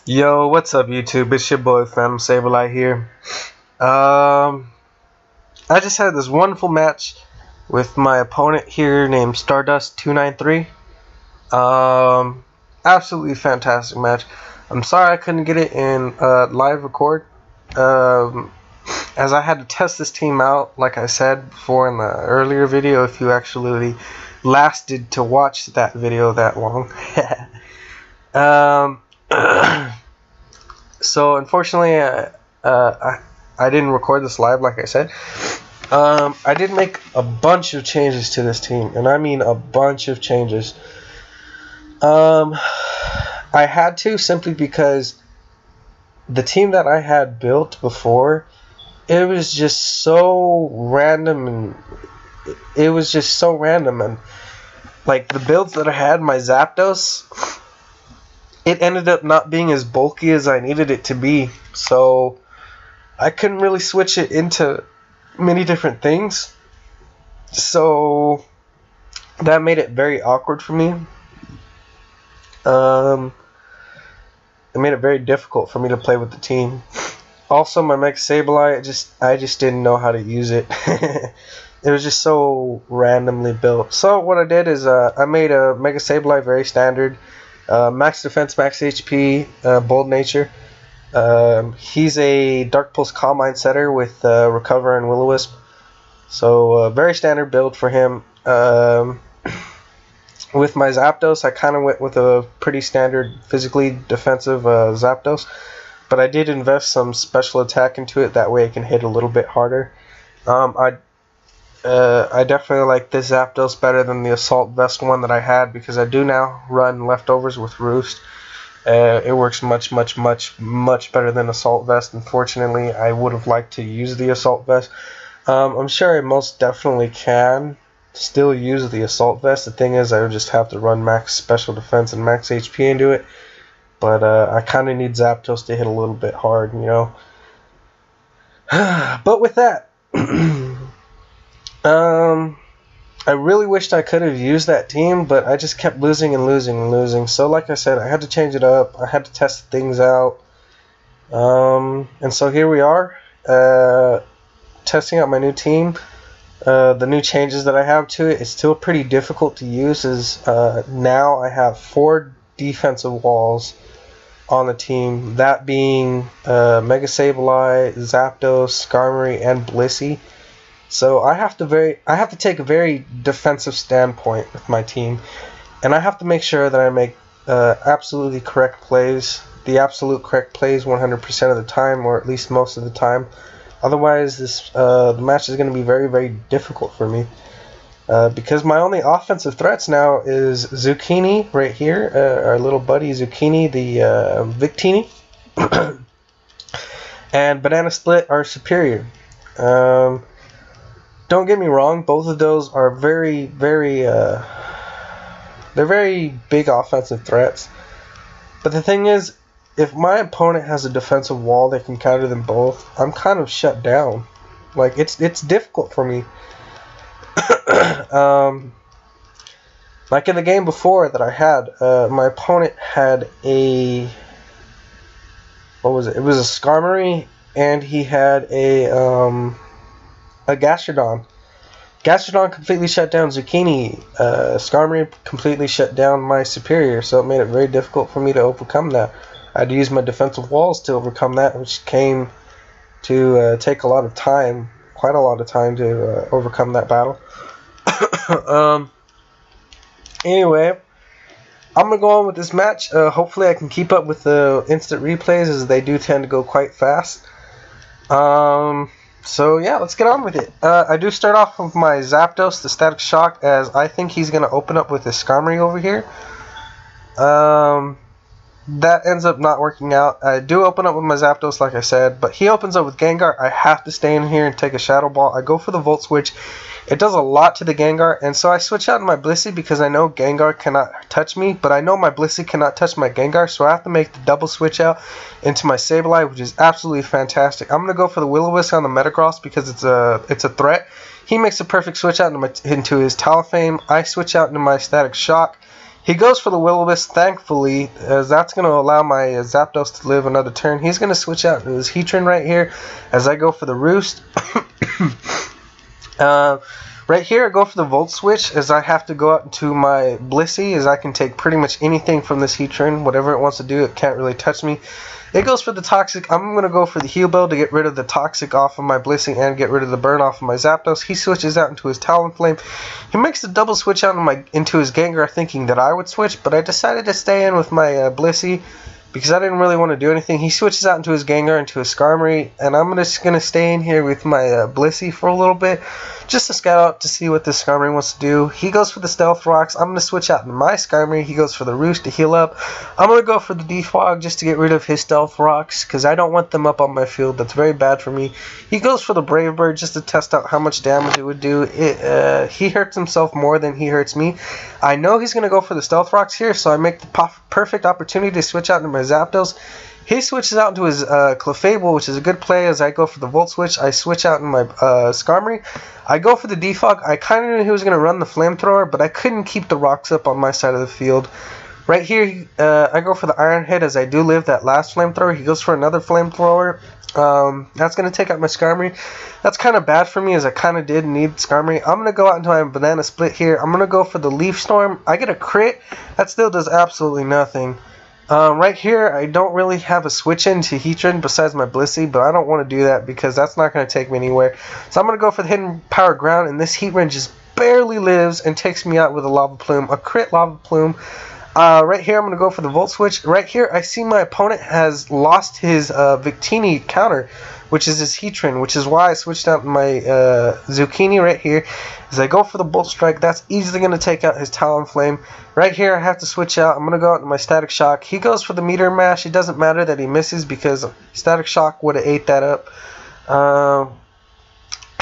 Yo, what's up YouTube? It's your boy Phantom Saberlight here. Um, I just had this wonderful match with my opponent here named Stardust293. Absolutely fantastic match. I'm sorry I couldn't get it in live record, as I had to test this team out, like I said before in the earlier video, if you actually lasted to watch that video that long. um, So unfortunately, I didn't record this live, like I said. I did make a bunch of changes to this team, and I mean a bunch of changes. I had to simply because the team that I had built before, it was just so random, and like the builds that I had, my Zapdos, it ended up not being as bulky as I needed it to be, so I couldn't really switch it into many different things, so that made it very awkward for me. It made it very difficult for me to play with the team. Also, my Mega Sableye, I just didn't know how to use it. It was just so randomly built. So what I did is I made a Mega Sableye very standard. Max defense, max HP, bold nature. He's a Dark Pulse Calm Mind setter with Recover and Will-O-Wisp. So very standard build for him. With my Zapdos, I kind of went with a pretty standard physically defensive Zapdos. But I did invest some special attack into it, that way it can hit a little bit harder. I definitely like this Zapdos better than the Assault Vest one that I had, because I do now run Leftovers with Roost. It works much better than Assault Vest. Unfortunately, I would have liked to use the Assault Vest. I'm sure I most definitely can still use the Assault Vest. The thing is, I would just have to run max special defense and max HP into it. But I kind of need Zapdos to hit a little bit hard, you know. But with that, I really wished I could have used that team, but I just kept losing and losing and losing. So like I said, I had to change it up. I had to test things out. And so here we are, testing out my new team. The new changes that I have to it, it's still pretty difficult to use, as now I have 4 defensive walls on the team, that being Mega Sableye, Zapdos, Skarmory, and Blissey. So I have to take a very defensive standpoint with my team, and I have to make sure that I make absolutely correct plays, the absolute correct plays 100% of the time, or at least most of the time. Otherwise, the match is going to be very difficult for me. Because my only offensive threats now is Zucchini right here, our little buddy Zucchini, the Victini, and Banana Split, our superior. Don't get me wrong, both of those are they're very big offensive threats. But the thing is, if my opponent has a defensive wall that can counter them both, I'm kind of shut down. Like, it's difficult for me. Like in the game before that I had, my opponent had a, what was it? It was a Skarmory, and he had a Gastrodon. Gastrodon completely shut down Zucchini. Skarmory completely shut down my superior, so it made it very difficult for me to overcome that. I had to use my defensive walls to overcome that, which came to take a lot of time, quite a lot of time to overcome that battle. Anyway, I'm going to go on with this match. Hopefully I can keep up with the instant replays, as they do tend to go quite fast. So yeah, let's get on with it. I do start off with my Zapdos, the Static Shock, as I think he's going to open up with his Skarmory over here. That ends up not working out. I do open up with my Zapdos, like I said, but he opens up with Gengar. I have to stay in here and take a Shadow Ball. I go for the Volt Switch. It does a lot to the Gengar, and so I switch out to my Blissey, because I know Gengar cannot touch me, but I know my Blissey cannot touch my Gengar, so I have to make the double switch out into my Sableye, which is absolutely fantastic. I'm going to go for the Will-O-Wisp on the Metagross, because it's a threat. He makes a perfect switch out into his Talonflame. I switch out into my Static Shock. He goes for the Will-O-Wisp, thankfully, as that's going to allow my Zapdos to live another turn. He's going to switch out into his Heatran right here as I go for the Roost. Right here, I go for the Volt Switch as I have to go out into my Blissey, as I can take pretty much anything from this Heatran. Whatever it wants to do, it can't really touch me. It goes for the Toxic. I'm going to go for the Heal Bell to get rid of the Toxic off of my Blissey and get rid of the Burn off of my Zapdos. He switches out into his Talonflame. He makes the double switch out into his Gengar, thinking that I would switch, but I decided to stay in with my Blissey because I didn't really want to do anything. He switches out into his Gengar, into his Skarmory, and I'm just going to stay in here with my Blissey for a little bit, just to scout out to see what this Skarmory wants to do. He goes for the Stealth Rocks. I'm going to switch out into my Skarmory. He goes for the Roost to heal up. I'm going to go for the Defog just to get rid of his Stealth Rocks, because I don't want them up on my field. That's very bad for me. He goes for the Brave Bird just to test out how much damage it would do. He hurts himself more than he hurts me. I know he's going to go for the Stealth Rocks here, so I make the perfect opportunity to switch out into my Zapdos. He switches out into his Clefable, which is a good play as I go for the Volt Switch. I switch out in my Skarmory. I go for the Defog. I kind of knew he was going to run the Flamethrower, but I couldn't keep the rocks up on my side of the field. Right here, I go for the Iron Head as I do live that last Flamethrower. He goes for another Flamethrower. That's going to take out my Skarmory. That's kind of bad for me as I kind of did need Skarmory. I'm going to go out into my Banana Split here. I'm going to go for the Leaf Storm. I get a crit. That still does absolutely nothing. Right here, I don't really have a switch into Heatran besides my Blissey, but I don't want to do that because that's not going to take me anywhere. So I'm going to go for the Hidden Power Ground, and this Heatran just barely lives and takes me out with a Lava Plume, a crit Lava Plume. Right here, I'm going to go for the Volt Switch. Right here, I see my opponent has lost his Victini counter, which is his Heatran, which is why I switched out my Zucchini right here. As I go for the Bolt Strike, that's easily going to take out his Talonflame. Right here, I have to switch out. I'm going to go out to my Static Shock. He goes for the Meteor Mash. It doesn't matter that he misses because Static Shock would have ate that up.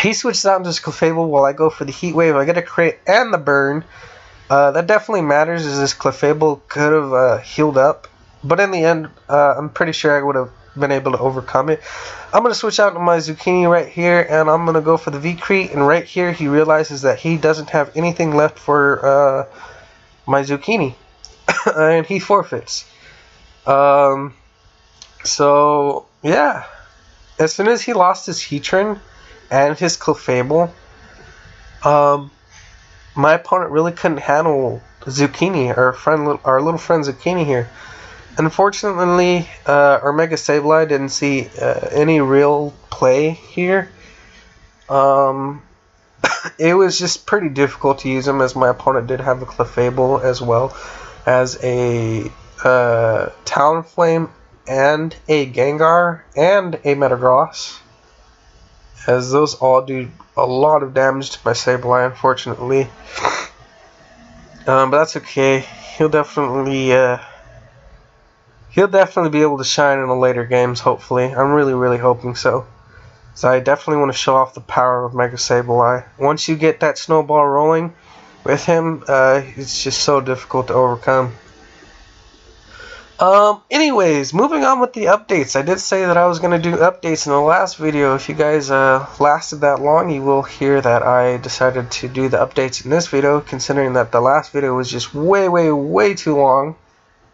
He switches out into his Clefable while I go for the Heat Wave. I get a crit and the Burn. That definitely matters as this Clefable could have healed up. But in the end, I'm pretty sure I would have been able to overcome it. I'm going to switch out to my Zucchini right here, and I'm going to go for the V-Crete. And right here, he realizes that he doesn't have anything left for my Zucchini. And he forfeits. So, yeah. As soon as he lost his Heatran and his Clefable, my opponent really couldn't handle Zucchini, our little friend Zucchini here. Unfortunately, our Mega Sableye didn't see any real play here. It was just pretty difficult to use him as my opponent did have a Clefable as well as a Talonflame and a Gengar and a Metagross, as those all do a lot of damage to my Sableye, unfortunately. But that's okay. He'll definitely be able to shine in the later games, hopefully. I'm really hoping so. So I definitely want to show off the power of Mega Sableye. Once you get that snowball rolling with him, it's just so difficult to overcome. Anyways, moving on with the updates. I did say that I was going to do updates in the last video. If you guys lasted that long, you will hear that I decided to do the updates in this video, considering that the last video was just way too long.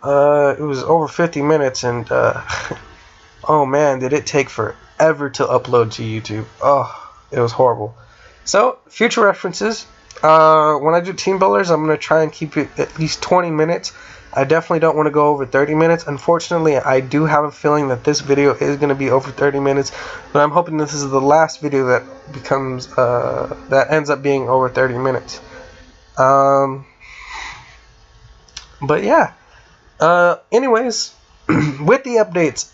It was over 50 minutes, and oh man, did it take forever to upload to YouTube. Oh, it was horrible. So, future references. When I do team builders, I'm going to try and keep it at least 20 minutes. I definitely don't want to go over 30 minutes. Unfortunately, I do have a feeling that this video is going to be over 30 minutes, but I'm hoping this is the last video that becomes, that ends up being over 30 minutes. But yeah. Anyways, with the updates,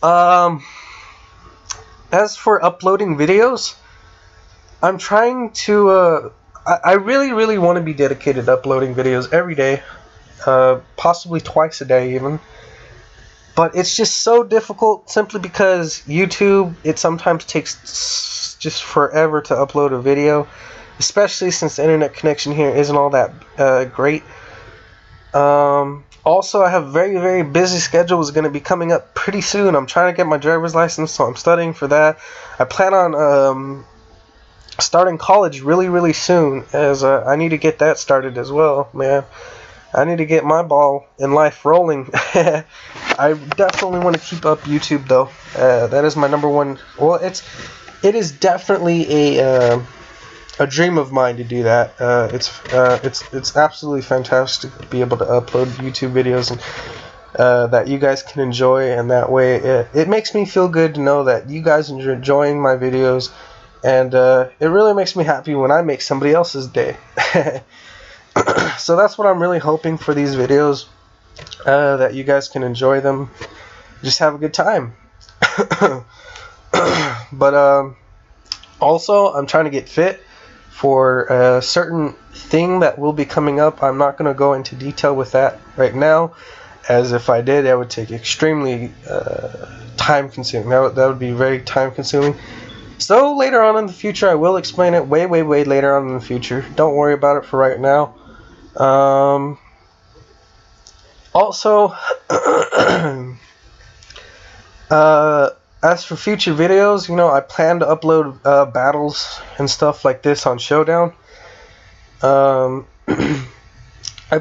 as for uploading videos, I'm trying to, I really want to be dedicated to uploading videos every day. Possibly twice a day even, but it's just so difficult simply because YouTube, it sometimes takes just forever to upload a video, especially since the internet connection here isn't all that great. Also, I have a very busy schedule is going to be coming up pretty soon. I'm trying to get my driver's license, so I'm studying for that. I plan on starting college really soon, as I need to get that started as well, man. I need to get my ball in life rolling. I definitely want to keep up YouTube though. That is my number one. Well, it is definitely a dream of mine to do that. It's absolutely fantastic to be able to upload YouTube videos and that you guys can enjoy, and that way it makes me feel good to know that you guys are enjoying my videos, and it really makes me happy when I make somebody else's day. So that's what I'm really hoping for these videos, that you guys can enjoy them, just have a good time. But also, I'm trying to get fit for a certain thing that will be coming up. I'm not going to go into detail with that right now, as if I did, that would take extremely time consuming. That would be very time consuming. So later on in the future, I will explain it way later on in the future. Don't worry about it for right now. Also, as for future videos, I plan to upload battles and stuff like this on Showdown. I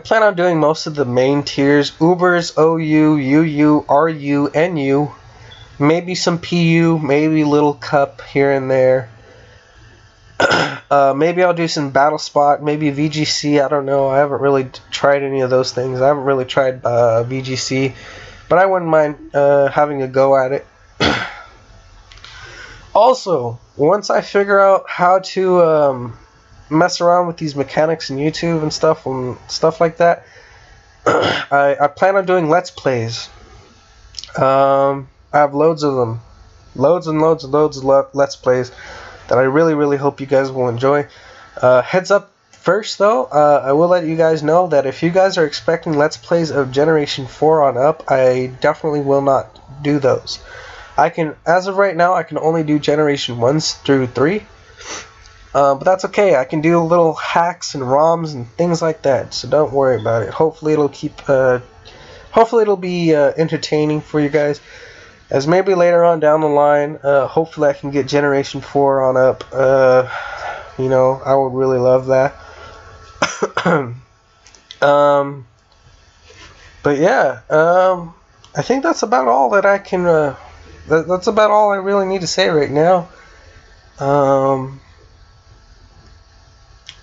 plan on doing most of the main tiers: Ubers, OU, UU, RU, NU, maybe some PU, maybe little cup here and there. Maybe I'll do some battle spot, maybe VGC, I don't know. I haven't really tried any of those things. I haven't really tried VGC, but I wouldn't mind having a go at it. Also, once I figure out how to mess around with these mechanics in YouTube and stuff like that, I plan on doing Let's Plays. I have loads of them. Loads and loads of Let's Plays that I really hope you guys will enjoy. Heads up first though, I will let you guys know that if you guys are expecting Let's Plays of Generation 4 on up, I definitely will not do those. As of right now, I can only do Generation 1s through 3. But that's okay. I can do little hacks and ROMs and things like that, so don't worry about it. Hopefully it'll be entertaining for you guys. As maybe later on down the line, hopefully I can get Generation 4 on up. I would really love that. But yeah, I think that's about all that I can. That's about all I really need to say right now.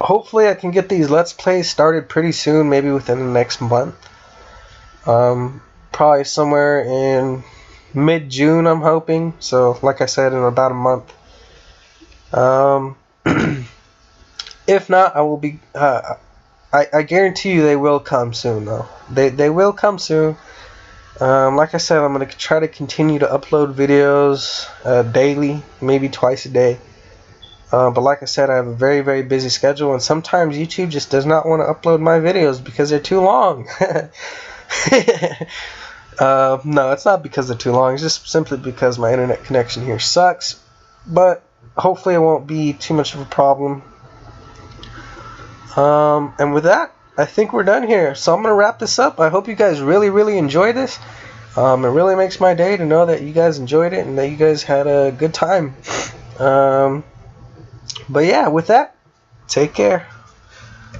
Hopefully I can get these Let's Plays started pretty soon, maybe within the next month. Probably somewhere in mid-June, I'm hoping. So, like I said, in about a month. If not, I will be. I guarantee you they will come soon, though. They will come soon. Like I said, I'm going to try to continue to upload videos daily, maybe twice a day. But like I said, I have a very busy schedule, and sometimes YouTube just does not want to upload my videos because they're too long. No, it's not because they're too long. It's just simply because my internet connection here sucks. But hopefully it won't be too much of a problem. And with that, I think we're done here. So I'm going to wrap this up. I hope you guys really enjoyed this. It really makes my day to know that you guys enjoyed it and that you guys had a good time. But yeah, with that, take care.